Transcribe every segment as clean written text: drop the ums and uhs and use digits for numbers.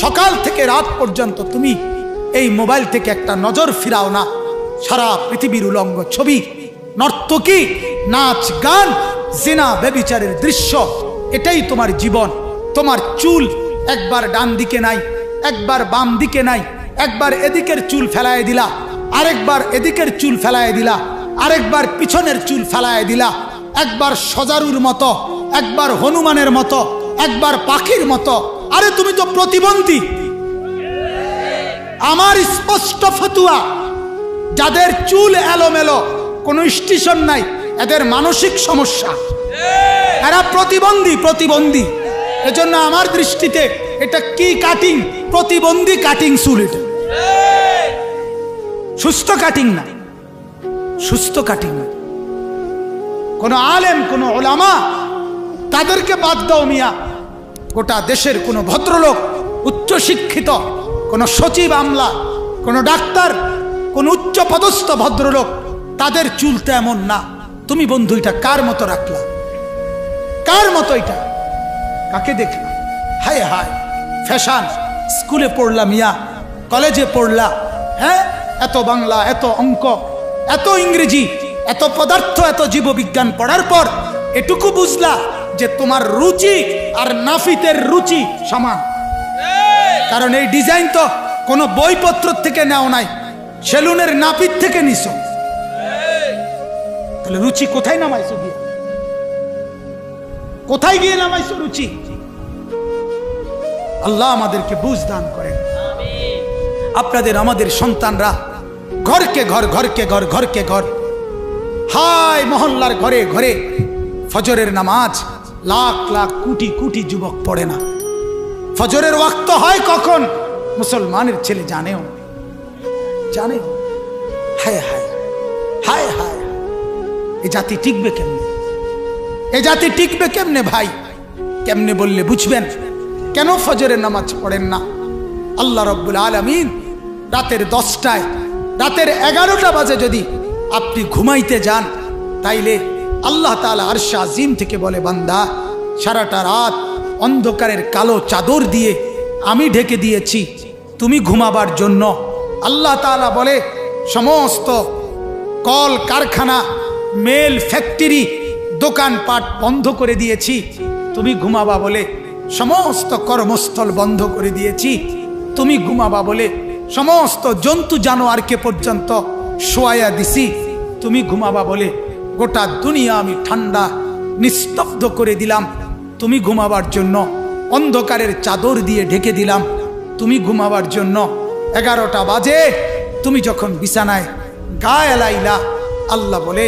সকাল থেকে রাত পর্যন্ত তুমি এই মোবাইল থেকে একটা নজর ফিরাও না, সারা পৃথিবীর উলঙ্গ ছবি, নর্তকী, নাচ গান, জিনা ব্যভিচারের দৃশ্য, এটাই তোমার জীবন। তোমার চুল একবার ডান দিকে নাই, একবার বাম দিকে নাই, একবার এদিকের চুল ফেলায় দিলা, আরেকবার এদিকের চুল ফেলায় দিলা, আরেকবার পিছনের চুল ফেলায় দিলা, একবার সজারুর মতো, একবার হনুমানের মতো, একবার পাখির মতো। আরে তুমি তো প্রতিবন্ধী। আমার স্পষ্ট ফতুয়া, যাদের চুল এলোমেলো, কোনো স্টেশন নাই, এদের মানসিক সমস্যা, এরা প্রতিবন্ধী। প্রতিবন্ধী এজন্য আমার দৃষ্টিতে এটা কি কাটিং? প্রতিবন্ধী কাটিং চুল। এটা সুস্থ কাটিং না, সুস্থ কাটিং না। কোন আলেম, কোন ওলামা, তাদেরকে বাদ দাও মিয়া। গোটা দেশের কোন ভদ্রলোক, উচ্চ শিক্ষিত, কোন সচিব আমলা, কোন ডাক্তার, কোন উচ্চ পদস্থ ভদ্রলোক, তাদের চুল তো এমন না। তুমি বন্ধু এটা কার মতো রাখলা? কার মতো এটা? কাকে দেখলা? হায় হায়, ফ্যাশন। স্কুলে পড়লা মিয়া, কলেজে পড়লা, হ্যাঁ, এত বাংলা, এত অঙ্ক, এত ইংরেজি, এত পদার্থ, এত জীববিজ্ঞান পড়ার পর এটুকু বুঝলা যে তোমার রুচি আর নাফিতের রুচি সমান। কারণ এই ডিজাইন তো কোনো বইপত্র থেকে নেও নাই, সেলুনের নাপিত থেকে নিছো। তাহলে রুচি কোথায় নামাইছো? গিয়ে কোথায় গিয়ে নামাইছো রুচি? আল্লাহ আমাদেরকে বুঝ দান করেন। আপনাদের আমাদের সন্তানরা ঘরকে ঘর, ঘরকে ঘর, ঘরকে ঘর, হায় মহল্লার ঘরে ঘরে ফজরের নামাজ লাখ লাখ কোটি কোটি যুবক পড়ে না। ফজরের ওয়াক্ত হয় কখন? মুসলমানের ছেলে জানেও, জানেও। হায় হায় হায় হায়, এ জাতি টিকবে কেমনে? এ জাতি টিকবে কেমনে ভাই? কেমনে বললে বুঝবেন? কেন ফজরের নামাজ পড়েন না? আল্লাহ রাব্বুল আলামিন রাতের 10টায়, রাতের 11টা বাজে যদি আপনি ঘুমাইতে যান, তাইলে আল্লাহ তাআলা আরশে আজিম থেকে বলে, বান্দা সারাটা রাত অন্ধকারের কালো চাদর দিয়ে আমি ঢেকে দিয়েছি তুমি ঘুমাবার জন্য। আল্লাহ তাআলা বলে, সমস্ত কল কারখানা, মেল ফ্যাক্টরি, দোকানপাট বন্ধ করে দিয়েছি তুমি ঘুমাবা বলে। সমস্ত কর্মস্থল বন্ধ করে দিয়েছি তুমি ঘুমাবা বলে। সমস্ত জন্তু জানোয়ারকে পর্যন্ত শোয়াইয়া দিছি তুমি ঘুমাবা বলে। গোটা দুনিয়া আমি ঠান্ডা নিস্তব্ধ করে দিলাম তুমি ঘুমাবার জন্য। অন্ধকারের চাদর দিয়ে ঢেকে দিলাম তুমি ঘুমাবার জন্য। 11টা বাজে তুমি যখন বিছানায় গা এলাইলা, আল্লাহ বলে,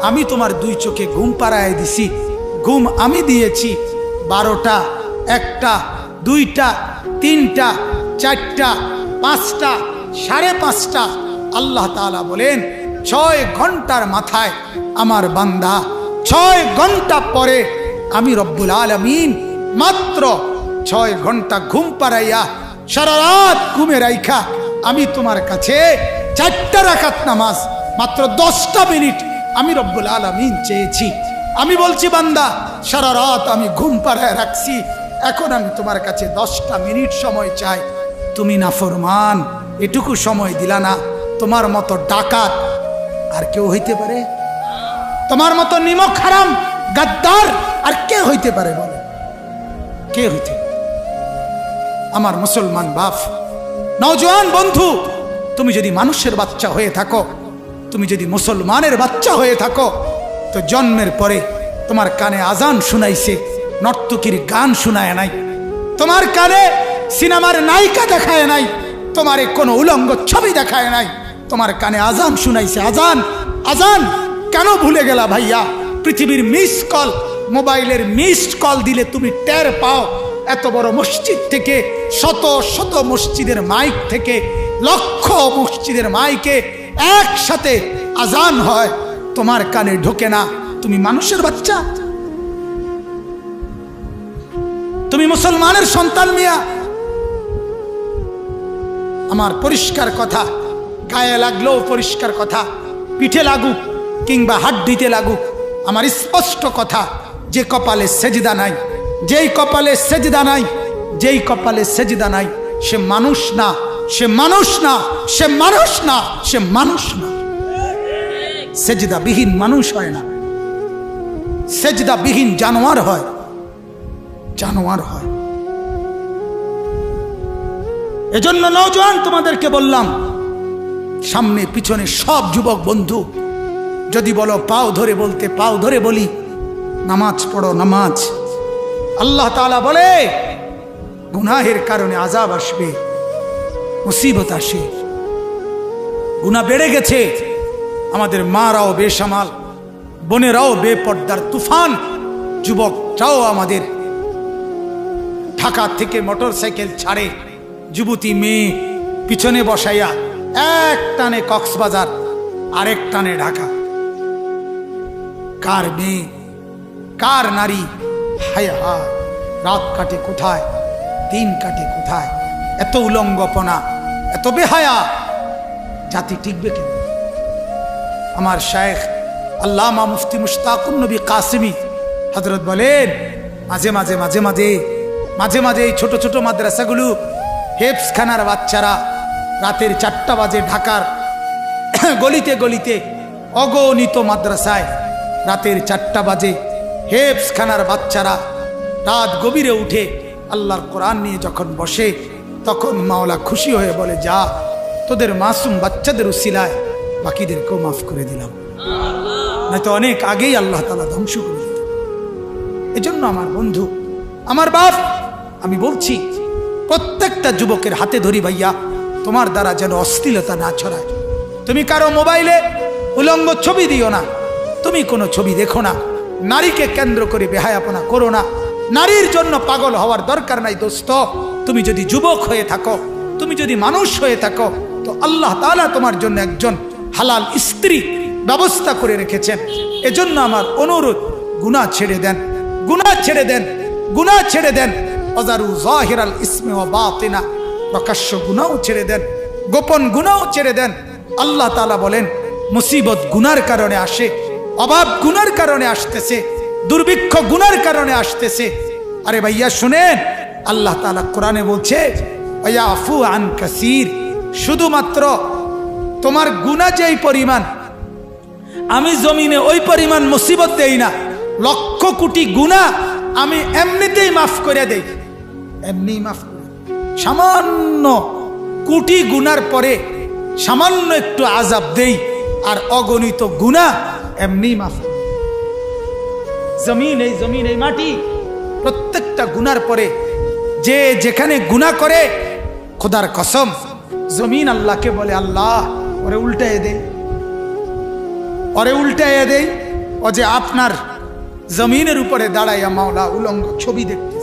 আমি তোমার 2 চোখে ঘুম পাড়ায় দিছি। ঘুম আমি দিয়েছি 12টা, 1টা, 2টা, 3টা, 4টা, 5টা, 5:30। আল্লাহ তাআলা বলেন, 6 ঘন্টার মাথায় আমার বান্দা 6 ঘন্টা পরে আমি রব্বুল আলামিন মাত্র 6 ঘন্টা ঘুম পাড়াইয়া সারা রাত ঘুমে রাইখা আমি তোমার কাছে 4টা রাকাত নামাজ মাত্র 10টা মিনিট আমি রব্বুল আলামিন চেয়েছি। আমি বলছি, বান্দা সারা রাত আমি ঘুম পাড়ায় রাখছি, এখন আমি তোমার কাছে 10টা মিনিট সময় চাই। তুমি নাফরমান, এটুকু সময় দিলা না। তোমার মতো ডাকাত আর কেউ হইতে পারে? তোমার মতো নিমক হারাম গাদ্দার আর কে হইতে পারে? বলে কে হইতে? আমার মুসলমান বাপ, নওজোয়ান বন্ধু, তুমি যদি মানুষের বাচ্চা হয়ে থাকো, তুমি যদি মুসলমানের বাচ্চা হয়ে থাকো, তো জন্মের পরে তোমার কানে আজান শুনাইছে, নর্তকীর গান শুনায় নাই, তোমার কানে সিনেমার নায়িকা দেখায় নাই, তোমার কোনো উলঙ্গ ছবি দেখায় নাই, তোমার কানে আজান শুনাইছে। আজান, আজান কেন ভুলে গেলা ভাইয়া? পৃথিবীর মিস কল, মোবাইলের মিসড কল দিলে তুমি টের পাও। এত বড় মসজিদ থেকে, শত শত মসজিদের মাইক থেকে, লক্ষ মসজিদের মাইকে একসাথে আজান হয়, তোমার কানে ঢোকে না। তুমি মানুষের বাচ্চা? তুমি মুসলমানের সন্তান মিয়া? আমার পরিষ্কার কথা, গায়ে লাগলেও পরিষ্কার কথা, পিঠে লাগুক কিংবা হাড্ডিতে লাগুক, আমার স্পষ্ট কথা, যে কপালে সেজদা নাই, যেই কপালে সেজদা নাই, যেই কপালে সেজদা নাই, সে মানুষ না, সে মানুষ না, সে মানুষ না, সে মানুষ না। সেজদাবিহীন মানুষ হয় না, সেজদাবিহীন জানোয়ার হয়, জানোয়ার হয়। এজন্য নওজোয়ান তোমাদেরকে বললাম, সামনে পিছনে সব যুবক বন্ধু, যদি বলো পাও ধরে বলতে পাও ধরে বলি, নামাজ পড়ো নামাজ। আল্লাহ তাআলা বলে গুনাহের কারণে আযাব আসবে, মুসিবত আসে। গুনাহ বেড়ে গেছে, আমাদের মারাও বেসামাল, বোনেরাও বেপর্দার তুফান, যুবকরাও আমাদের ঢাকা থেকে মোটর সাইকেল ছাড়ে, যুবতী মেয়ে পিছনে বসাইয়া এক টানে কক্সবাজার, আরেক টানে ঢাকা। কার মেয়ে, কার নারী, হায় হায়, রাত কাটে কোথায়, দিন কাটে কোথায়। এত উলঙ্গপনা, এত বেহায়া, জাতি টিকবে কেন? আমার শায়েখ আল্লামা মুফতি মুশতাকুন নবী কাসেমি হযরত বলেন, মাঝে মাঝে মাঝে মাঝে মাঝে মাঝে এই ছোট ছোট মাদ্রাসাগুলো, হেফজখানার বাচ্চারা রাতের 4টা বাজে ঢাকার গলিতে গলিতে, অগণিত মাদ্রাসায় রাতের 4টা বাজে হেফজখানার বাচ্চারা রাত গভীরে উঠে আল্লাহর কোরআন নিয়ে যখন বসে, তখন মাওলা খুশি হয়ে বলে, যা তোদের মাসুম বাচ্চাদের উসিলায় বাকিদেরকেও মাফ করে দিলাম, নয়তো অনেক আগেই আল্লাহ তাআলা ধ্বংস করে দিত। এজন্য আমার বন্ধু, আমার বাপ, আমি বলছি প্রত্যেকটা যুবকের হাতে ধরি, ভাইয়া তোমার দ্বারা যেন অশ্লীলতা না ছড়ায়। তুমি কারো মোবাইলে উলঙ্গ ছবি দিও না, তুমি কোনো ছবি দেখো না, নারীকে কেন্দ্র করে বেহায়াপনা করো না। নারীর জন্য পাগল হওয়ার দরকার নাই দোস্ত। তুমি যদি যুবক হয়ে থাকো, তুমি যদি মানুষ হয়ে থাকো, তো আল্লাহ তাআলা তোমার জন্য একজন হালাল স্ত্রী ব্যবস্থা করে রেখেছেন। এজন্য আমার অনুরোধ, গুনাহ ছেড়ে দেন, গুনাহ ছেড়ে দেন, গুনাহ ছেড়ে দেন। ওয়াজারু যাহিরাল ইসমি ওয়া বাতিনা, প্রকাশ্য গুনাহও ছেড়ে দেন, গোপন গুনাহও ছেড়ে দেন। আল্লাহ তাআলা বলেন, মুসিবত গুনার কারণে আসে, অভাব গুনার কারণে আসতেছে, দুর্ভিক্ষ গুনার কারণে আসতেছে। আরে ভাইয়া শুনেন, আল্লাহ তাআলা কোরআনে বলছে, ওয়ায়াফু আন কাসীর, শুধুমাত্র তোমার গুনাহ যেই পরিমাণ, আমি জমিনে ওই পরিমাণ মুসিবত দেই না। লক্ষ কোটি গুনাহ আমি এমনিতেই মাফ করে দেই, এমনি মাফ করে। সামান্য কোটি গুনার পরে সামান্য একটু আযাব দেই, আর অগণিত গুনাহ এমনি মাফ করে। জমিন, এই জমিন, এই মাটি, প্রত্যেকটা গুনার পরে যে যেখানে গুনাহ করে, খোদার কসম, জমিন আল্লাহকে বলে, আল্লাহ ওরে উল্টাইয়ে দেই, ওরে উল্টাইয়ে দেই। ও যে আপনার জমিনের উপরে দাঁড়াইয়া মাওলা উলঙ্গ ছবি দেখতে